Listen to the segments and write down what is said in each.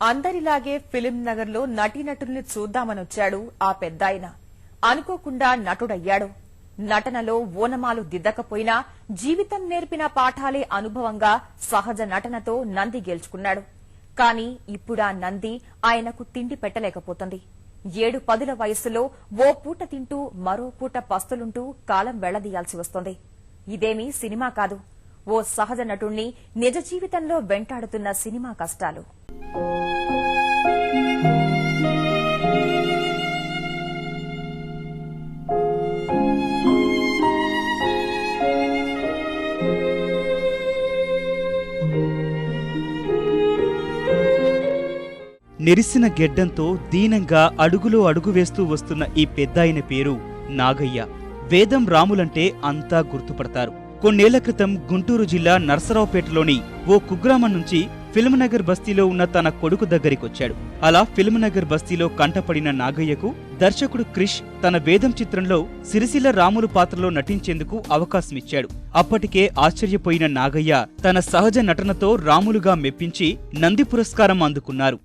అందరిలాగే ఫిలిం నగర్లో నటీనటుల్ని చూద్దామనొచ్చాడు ఆ పెద్దాయన. అనుకోకుండా నటుడయ్యాడు. నటనలో ఓనమాలు దిద్దకపోయినా జీవితం నేర్పిన పాఠాలే అనుభవంగా సహజ నటనతో నంది గెలుచుకున్నాడు. కానీ ఇప్పుడా నంది ఆయనకు తిండి పెట్టలేకపోతుంది. 7-10 వయసులో ఓ పూట తింటూ మరో పూట పస్తులుంటూ కాలం వెళ్లదీయాల్సి వస్తోంది. ఇదేమీ సినిమా కాదు, ఓ సహజ నటుణ్ణి నిజ జీవితంలో వెంటాడుతున్న సినిమా కష్టాలు. నెరిసిన గెడ్డంతో దీనంగా అడుగులో అడుగు వేస్తూ వస్తున్న ఈ పెద్దాయన పేరు నాగయ్య. వేదం రాములంటే అంతా గుర్తుపడతారు. కొన్నేళ్ల క్రితం గుంటూరు జిల్లా నర్సరావుపేటలోని ఓ కుగ్రామం నుంచి ఫిల్మ్నగర్ బస్తీలో ఉన్న తన కొడుకు దగ్గరికొచ్చాడు. అలా ఫిల్మ్నగర్ బస్తీలో కంటపడిన నాగయ్యకు దర్శకుడు క్రిష్ తన వేదం చిత్రంలో సిరిసిల్ల రాములు పాత్రలో నటించేందుకు అవకాశమిచ్చాడు. అప్పటికే ఆశ్చర్యపోయిన నాగయ్య తన సహజ నటనతో రాములుగా మెప్పించి నంది పురస్కారం అందుకున్నారు.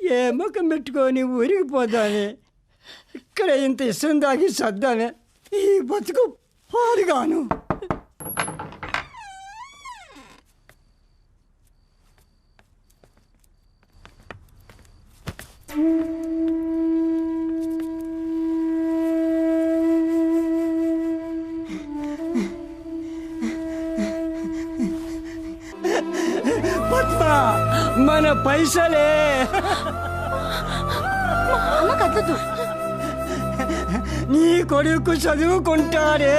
ఏ ముఖం పెట్టుకొని ఊరికి పోదామే, ఇక్కడ ఇంత ఇష్టం దాగి సర్దామే, ఈ బతుకు పాడుగాను. మన పైసలే నీ కొడుకు చదువుకుంటారే.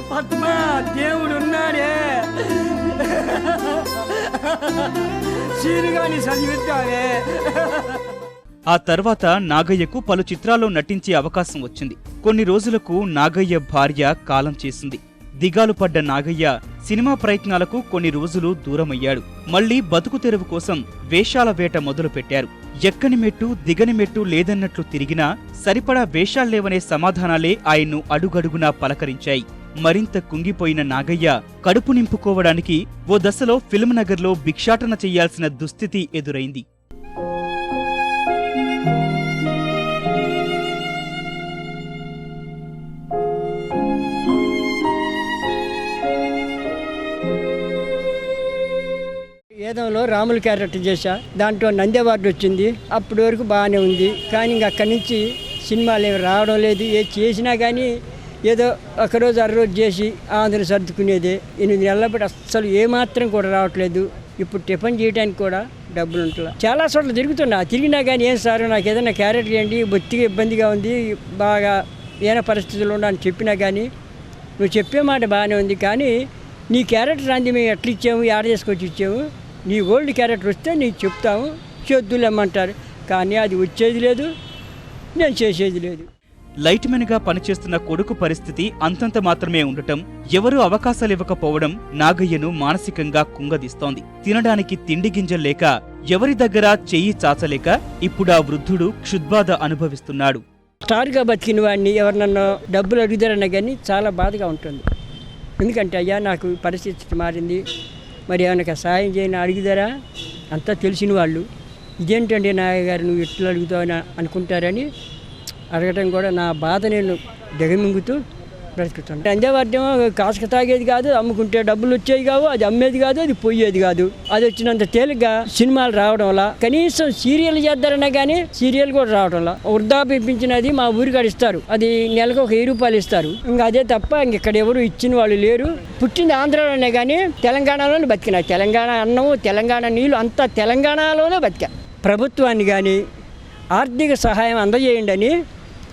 పద్మ, దేవుడున్నాడే, సీనుగాని చదివిద్దారే. ఆ తర్వాత నాగయ్యకు పలు చిత్రాల్లో నటించే అవకాశం వచ్చింది. కొన్ని రోజులకు నాగయ్య భార్య కాలం చేసింది. దిగాలు పడ్డ నాగయ్య సినిమా ప్రయత్నాలకు కొన్ని రోజులు దూరమయ్యాడు. మళ్లీ బతుకు తెరువు కోసం వేషాల వేట మొదలుపెట్టారు. ఎక్కని మెట్టు దిగని మెట్టు లేదన్నట్లు తిరిగినా సరిపడా వేషాల్లేవనే సమాధానాలే ఆయన్ను అడుగడుగునా పలకరించాయి. మరింత కుంగిపోయిన నాగయ్య కడుపు నింపుకోవడానికి ఓ దశలో ఫిల్మ్నగర్లో భిక్షాటన చెయ్యాల్సిన దుస్థితి ఎదురైంది. వేదంలో రాముల క్యారెక్టర్ చేశా, దాంట్లో నంది అవార్డు వచ్చింది. అప్పటి వరకు బాగానే ఉంది. కానీ ఇంక అక్కడి నుంచి సినిమాలు ఏమి రావడం లేదు. ఏ చేసినా కానీ ఏదో ఒకరోజు అరరోజు చేసి అందరూ సర్దుకునేదే. 8 నెలల బట్టి అస్సలు ఏమాత్రం కూడా రావట్లేదు. ఇప్పుడు టిఫిన్ చేయడానికి కూడా డబ్బులు ఉంటుందా. చాలా చోట్ల తిరుగుతున్నా, తిరిగినా కానీ ఏం సార్ నాకు ఏదైనా క్యారెక్టర్ ఏంటి, బొత్తిగా ఇబ్బందిగా ఉంది, బాగా ఏమైనా పరిస్థితుల్లో అని చెప్పినా కానీ నువ్వు చెప్పే మాట బాగానే ఉంది, కానీ నీ క్యారెక్టర్ అంది మేము ఎట్లా ఇచ్చాము, యాడ్ చేసుకొచ్చి ఇచ్చాము, నీ ఓల్డ్ క్యారెక్టర్ వస్తే నీకు చెప్తాము, చేద్దులేమంటారు. కానీ అది వచ్చేది లేదు, నేను చేసేది లేదు. లైట్మెన్గా పనిచేస్తున్న కొడుకు పరిస్థితి అంతంత మాత్రమే ఉండటం, ఎవరూ అవకాశాలివ్వకపోవడం నాగయ్యను మానసికంగా కుంగదీస్తోంది. తినడానికి తిండి గింజల్లేక, ఎవరి దగ్గర చెయ్యి చాచలేక ఇప్పుడా వృద్ధుడు క్షుద్బాధ అనుభవిస్తున్నాడు. స్టార్గా బతికిన వాడిని ఎవరినన్నా డబ్బులు అడుగుతారన్నా కానీ చాలా బాధగా ఉంటుంది. ఎందుకంటే అయ్యా నాకు పరిస్థితి మారింది, మరి ఏమైనా సహాయం చేయని అడుగుతారా, అంతా తెలిసిన వాళ్ళు. ఇదేంటండి నాయగారు నువ్వు ఎట్లా అడుగుతావని అనుకుంటారని అడగటం కూడా నా బాధ నేను దిగమింగుతూ బ్రతుకుతాను. అందేవాద్యం కాసుక తాగేది కాదు, అమ్ముకుంటే డబ్బులు వచ్చేది కావు, అది అమ్మేది కాదు, అది పోయేది కాదు. అది వచ్చినంత తేలిగ్గా సినిమాలు రావడం వల్ల, కనీసం సీరియల్ చేద్దారన్నా కానీ సీరియల్ కూడా రావడం వల్ల, వృద్ధాప్య పింఛనది మా ఊరికాడ ఇస్తారు, అది నెలకు ఒక 1000 రూపాయలు ఇస్తారు. ఇంకా అదే తప్ప ఇక్కడ ఎవరు ఇచ్చిన వాళ్ళు లేరు. పుట్టింది ఆంధ్రాలోనే కానీ తెలంగాణలోనే బతికినా. తెలంగాణ అన్నము, తెలంగాణ నీళ్ళు అంతా తెలంగాణలోనే బతికా. ప్రభుత్వాన్ని కానీ ఆర్థిక సహాయం అందజేయండి అని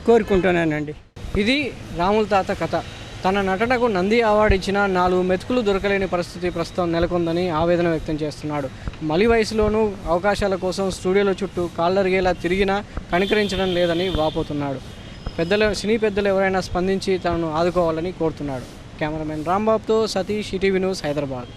కోరుకుంటున్నానండి. ఇది రాముల తాత కథ. తన నటనకు నంది అవార్డు ఇచ్చిన 4 మెతుకులు దొరకలేని పరిస్థితి ప్రస్తుతం నెలకొందని ఆవేదన వ్యక్తం చేస్తున్నాడు. మలి వయసులోనూ అవకాశాల కోసం స్టూడియోల చుట్టూ కాళ్ళరిగేలా తిరిగినా కనికరించడం లేదని వాపోతున్నాడు. సినీ పెద్దలు ఎవరైనా స్పందించి తనను ఆదుకోవాలని కోరుతున్నాడు. కెమెరామెన్ రాంబాబుతో సతీష్, ఈటీవీ న్యూస్, హైదరాబాద్.